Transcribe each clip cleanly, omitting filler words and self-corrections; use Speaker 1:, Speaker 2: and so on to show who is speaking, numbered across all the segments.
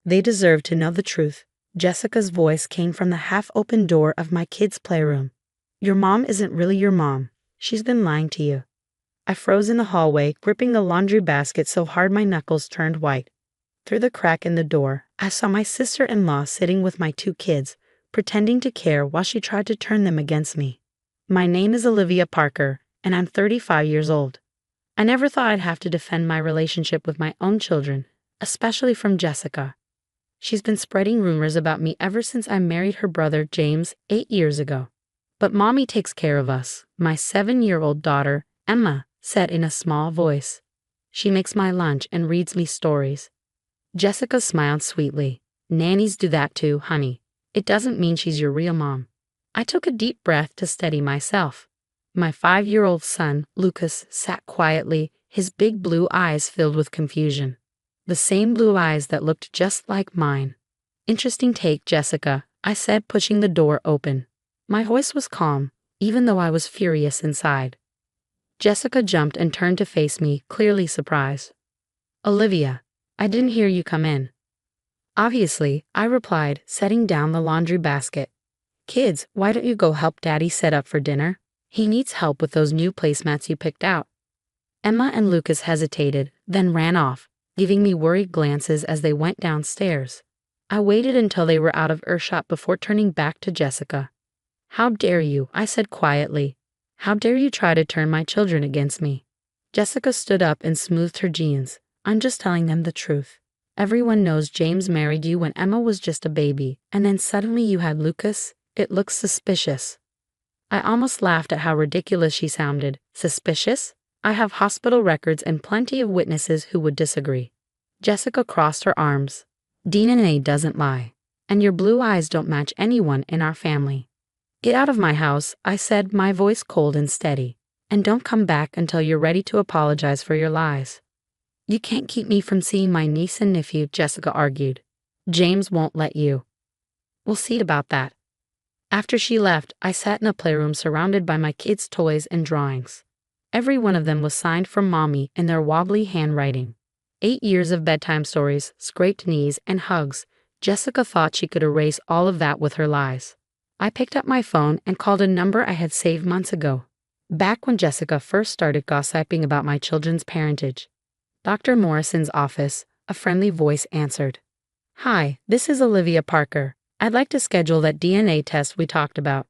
Speaker 1: They deserve to know the truth. Jessica's voice came from the half-open door of my kids' playroom. Your mom isn't really your mom. She's been lying to you. I froze in the hallway, gripping the laundry basket so hard my knuckles turned white. Through the crack in the door, I saw my sister-in-law sitting with my two kids, pretending to care while she tried to turn them against me. My name is Olivia Parker, and I'm 35 years old. I never thought I'd have to defend my relationship with my own children, especially from Jessica. She's been spreading rumors about me ever since I married her brother James 8 years ago. But Mommy takes care of us, my 7-year-old daughter, Emma, said in a small voice. She makes my lunch and reads me stories. Jessica smiled sweetly. Nannies do that too, honey. It doesn't mean she's your real mom. I took a deep breath to steady myself. My 5-year-old son, Lucas, sat quietly, his big blue eyes filled with confusion. The same blue eyes that looked just like mine. Interesting take, Jessica, I said, pushing the door open. My voice was calm, even though I was furious inside. Jessica jumped and turned to face me, clearly surprised. Olivia, I didn't hear you come in. Obviously, I replied, setting down the laundry basket. Kids, why don't you go help Daddy set up for dinner? He needs help with those new placemats you picked out. Emma and Lucas hesitated, then ran off, giving me worried glances as they went downstairs. I waited until they were out of earshot before turning back to Jessica. How dare you, I said quietly. How dare you try to turn my children against me? Jessica stood up and smoothed her jeans. I'm just telling them the truth. Everyone knows James married you when Emma was just a baby, and then suddenly you had Lucas. It looks suspicious. I almost laughed at how ridiculous she sounded. Suspicious? I have hospital records and plenty of witnesses who would disagree. Jessica crossed her arms. DNA doesn't lie. And your blue eyes don't match anyone in our family. Get out of my house, I said, my voice cold and steady. And don't come back until you're ready to apologize for your lies. You can't keep me from seeing my niece and nephew, Jessica argued. James won't let you. We'll see about that. After she left, I sat in a playroom surrounded by my kids' toys and drawings. Every one of them was signed from Mommy in their wobbly handwriting. 8 years of bedtime stories, scraped knees, and hugs. Jessica thought she could erase all of that with her lies. I picked up my phone and called a number I had saved months ago, back when Jessica first started gossiping about my children's parentage. Dr. Morrison's office, a friendly voice answered. Hi, this is Olivia Parker. I'd like to schedule that DNA test we talked about.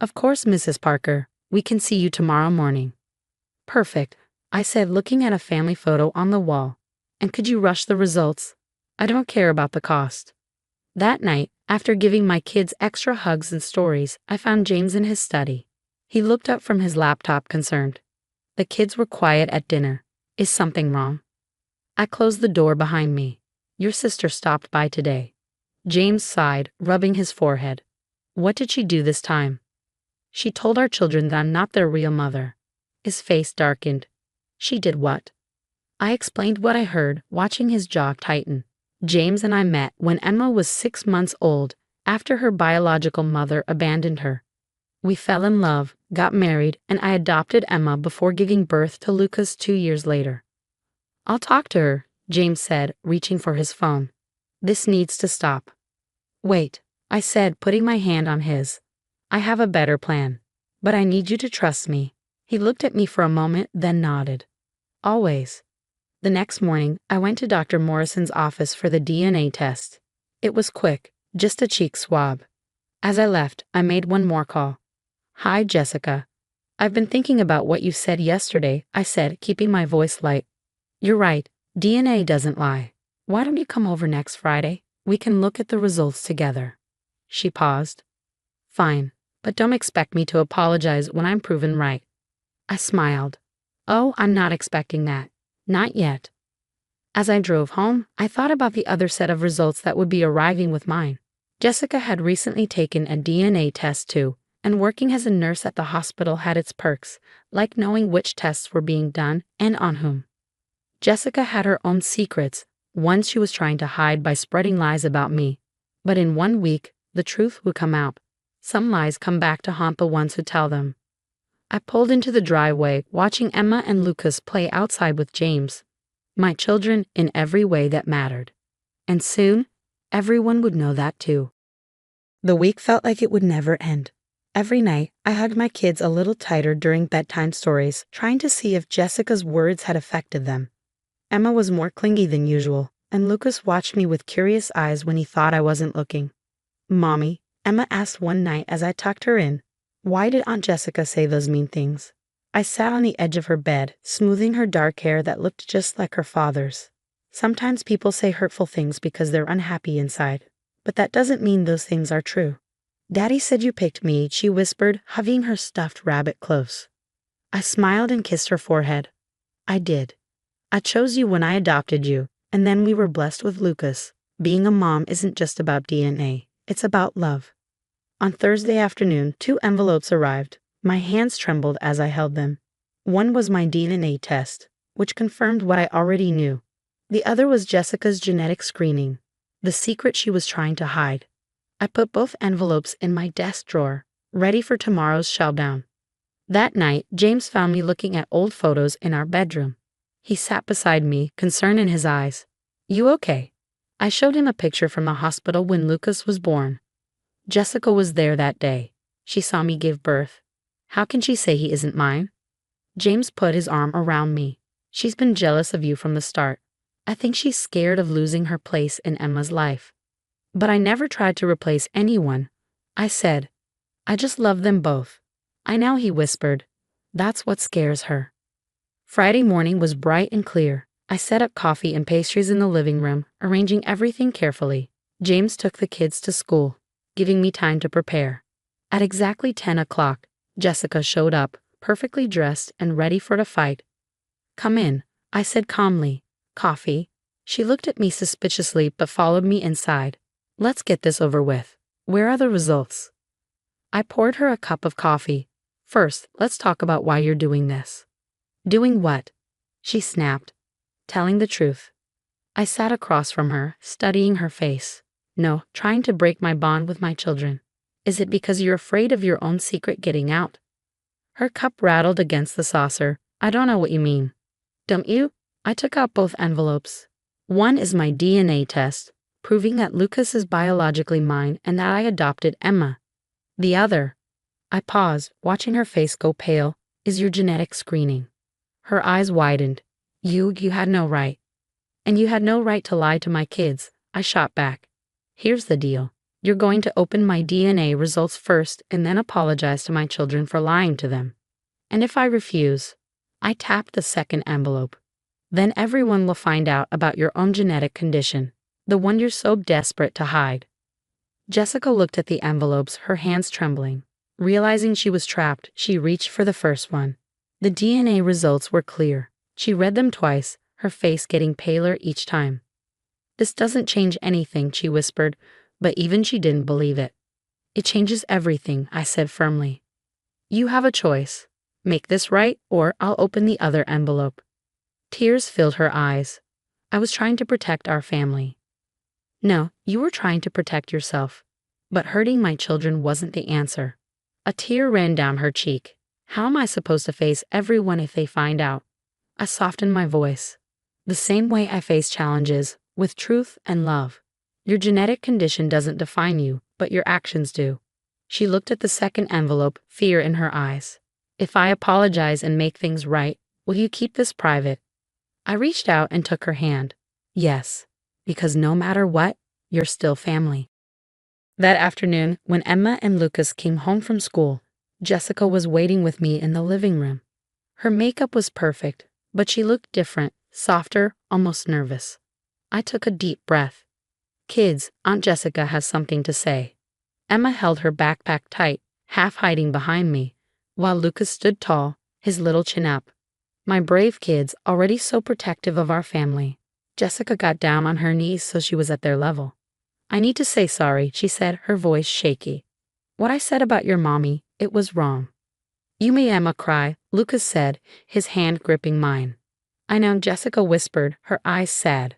Speaker 1: Of course, Mrs. Parker. We can see you tomorrow morning. Perfect, I said, looking at a family photo on the wall. And could you rush the results? I don't care about the cost. That night, after giving my kids extra hugs and stories, I found James in his study. He looked up from his laptop, concerned. The kids were quiet at dinner. Is something wrong? I closed the door behind me. Your sister stopped by today. James sighed, rubbing his forehead. What did she do this time? She told our children that I'm not their real mother. His face darkened. She did what? I explained what I heard, watching his jaw tighten. James and I met when Emma was 6 months old, after her biological mother abandoned her. We fell in love, got married, and I adopted Emma before giving birth to Lucas 2 years later. I'll talk to her, James said, reaching for his phone. This needs to stop. Wait, I said, putting my hand on his. I have a better plan. But I need you to trust me. He looked at me for a moment, then nodded. Always. The next morning, I went to Dr. Morrison's office for the DNA test. It was quick, just a cheek swab. As I left, I made one more call. Hi, Jessica. I've been thinking about what you said yesterday, I said, keeping my voice light. You're right, DNA doesn't lie. Why don't you come over next Friday? We can look at the results together. She paused. Fine, but don't expect me to apologize when I'm proven right. I smiled. Oh, I'm not expecting that. Not yet. As I drove home, I thought about the other set of results that would be arriving with mine. Jessica had recently taken a DNA test too, and working as a nurse at the hospital had its perks, like knowing which tests were being done and on whom. Jessica had her own secrets, ones she was trying to hide by spreading lies about me. But in 1 week, the truth would come out. Some lies come back to haunt the ones who tell them. I pulled into the driveway, watching Emma and Lucas play outside with James. My children in every way that mattered. And soon, Everyone would know that too. The week felt like it would never end. Every night, I hugged my kids a little tighter during bedtime stories, trying to see if Jessica's words had affected them. Emma was more clingy than usual, and Lucas watched me with curious eyes when he thought I wasn't looking. "Mommy," Emma asked one night as I tucked her in, "why did Aunt Jessica say those mean things?" I sat on the edge of her bed, smoothing her dark hair that looked just like her father's. Sometimes people say hurtful things because they're unhappy inside, but that doesn't mean those things are true. "Daddy said you picked me," she whispered, hugging her stuffed rabbit close. I smiled and kissed her forehead. "I did. I chose you when I adopted you, and then we were blessed with Lucas. Being a mom isn't just about DNA, it's about love." On Thursday afternoon, 2 envelopes arrived. My hands trembled as I held them. One was my DNA test, which confirmed what I already knew. The other was Jessica's genetic screening, the secret she was trying to hide. I put both envelopes in my desk drawer, ready for tomorrow's showdown. That night, James found me looking at old photos in our bedroom. He sat beside me, concern in his eyes. "You okay?" I showed him a picture from the hospital when Lucas was born. Jessica was there that day. She saw me give birth. How can she say he isn't mine? James put his arm around me. "She's been jealous of you from the start. I think she's scared of losing her place in Emma's life." "But I never tried to replace anyone," I said. "I just love them both." "I know," he whispered. "That's what scares her." Friday morning was bright and clear. I set up coffee and pastries in the living room, arranging everything carefully. James took the kids to school, giving me time to prepare. At exactly 10 o'clock, Jessica showed up, perfectly dressed and ready for the fight. "Come in," I said calmly. "Coffee?" She looked at me suspiciously but followed me inside. "Let's get this over with. Where are the results?" I poured her a cup of coffee. "First, let's talk about why you're doing this." "Doing what?" she snapped. "Telling the truth." I sat across from her, studying her face. "No, trying to break my bond with my children." "Is it because you're afraid of your own secret getting out?" Her cup rattled against the saucer. "I don't know what you mean." "Don't you?" I took out both envelopes. One is my DNA test, proving that Lucas is biologically mine and that I adopted Emma. The other, I paused, watching her face go pale, is your genetic screening. Her eyes widened. You had no right. "And you had no right to lie to my kids," I shot back. "Here's the deal. You're going to open my DNA results first and then apologize to my children for lying to them. And if I refuse," I tapped the second envelope, "then everyone will find out about your own genetic condition, the one you're so desperate to hide." Jessica looked at the envelopes, her hands trembling. Realizing she was trapped, she reached for the first one. The DNA results were clear. She read them twice, her face getting paler each time. "This doesn't change anything," she whispered, but even she didn't believe it. "It changes everything," I said firmly. "You have a choice. Make this right, or I'll open the other envelope." Tears filled her eyes. "I was trying to protect our family." "No, you were trying to protect yourself. But hurting my children wasn't the answer." A tear ran down her cheek. "How am I supposed to face everyone if they find out?" I softened my voice. "The same way I face challenges, with truth and love. Your genetic condition doesn't define you, but your actions do." She looked at the second envelope, fear in her eyes. "If I apologize and make things right, will you keep this private?" I reached out and took her hand. "Yes, because no matter what, you're still family." That afternoon, when Emma and Lucas came home from school, Jessica was waiting with me in the living room. Her makeup was perfect, but she looked different, softer, almost nervous. I took a deep breath. "Kids, Aunt Jessica has something to say." Emma held her backpack tight, half hiding behind me, while Lucas stood tall, his little chin up. My brave kids, already so protective of our family. Jessica got down on her knees so she was at their level. "I need to say sorry," she said, her voice shaky. "What I said about your mommy, it was wrong." "You made Emma cry," Lucas said, his hand gripping mine. "I know," Jessica whispered, her eyes sad.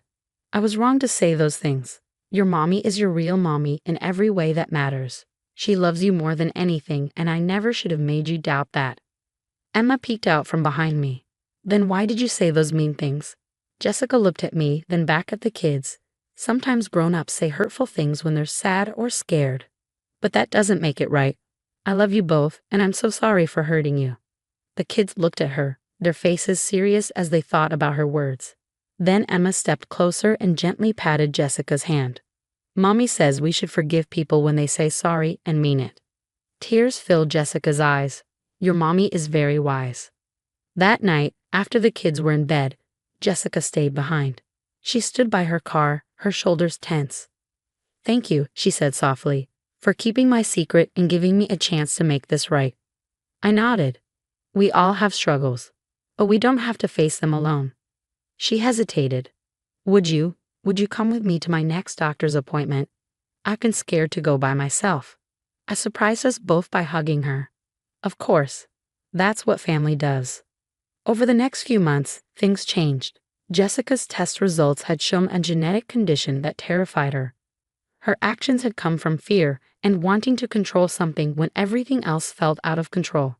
Speaker 1: "I was wrong to say those things. Your mommy is your real mommy in every way that matters. She loves you more than anything, and I never should have made you doubt that." Emma peeked out from behind me. "Then why did you say those mean things?" Jessica looked at me, then back at the kids. Sometimes grown-ups say hurtful things when they're sad or scared. But that doesn't make it right. I love you both, and I'm so sorry for hurting you. The kids looked at her, their faces serious as they thought about her words. Then Emma stepped closer and gently patted Jessica's hand. Mommy says we should forgive people when they say sorry and mean it. Tears filled Jessica's eyes. Your mommy is very wise. That night, after the kids were in bed, Jessica stayed behind. She stood by her car, her shoulders tense. Thank you, she said softly, for keeping my secret and giving me a chance to make this right. I nodded. We all have struggles, but we don't have to face them alone. She hesitated. Would you come with me to my next doctor's appointment? I've been scared to go by myself. I surprised us both by hugging her. Of course. That's what family does. Over the next few months, things changed. Jessica's test results had shown a genetic condition that terrified her. Her actions had come from fear and wanting to control something when everything else felt out of control.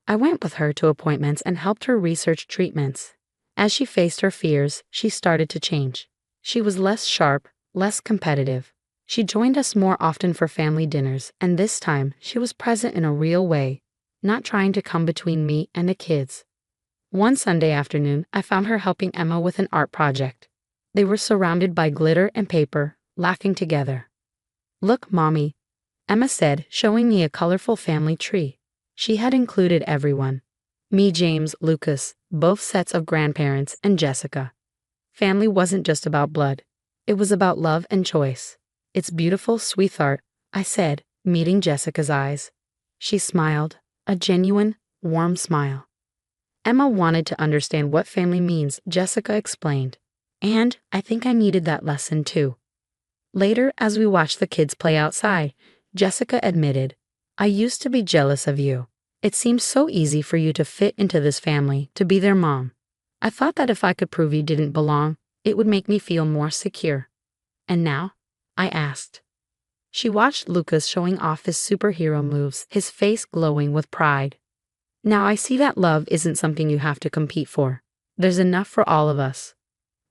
Speaker 1: I went with her to appointments and helped her research treatments. As she faced her fears, she started to change. She was less sharp, less competitive. She joined us more often for family dinners, and this time she was present in a real way, not trying to come between me and the kids. One Sunday afternoon, I found her helping Emma with an art project. They were surrounded by glitter and paper, laughing together. Look, Mommy, Emma said, showing me a colorful family tree. She had included everyone. Me, James, Lucas, both sets of grandparents, and Jessica. Family wasn't just about blood. It was about love and choice. It's beautiful, sweetheart, I said, meeting Jessica's eyes. She smiled, a genuine, warm smile. Emma wanted to understand what family means, Jessica explained. And I think I needed that lesson too. Later, as we watched the kids play outside, Jessica admitted, I used to be jealous of you. It seemed so easy for you to fit into this family, to be their mom. I thought that if I could prove you didn't belong, it would make me feel more secure. And now? I asked. She watched Lucas showing off his superhero moves, his face glowing with pride. Now I see that love isn't something you have to compete for. There's enough for all of us.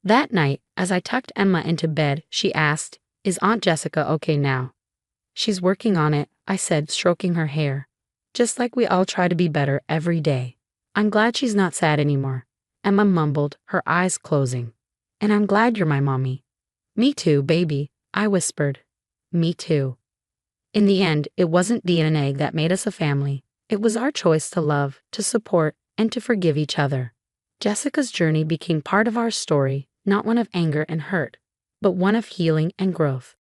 Speaker 1: That night, as I tucked Emma into bed, she asked, Is Aunt Jessica okay now? She's working on it, I said, stroking her hair. Just like we all try to be better every day. I'm glad she's not sad anymore. Emma mumbled, her eyes closing. And I'm glad you're my mommy. Me too, baby, I whispered. Me too. In the end, it wasn't DNA that made us a family. It was our choice to love, to support, and to forgive each other. Jessica's journey became part of our story, not one of anger and hurt, but one of healing and growth.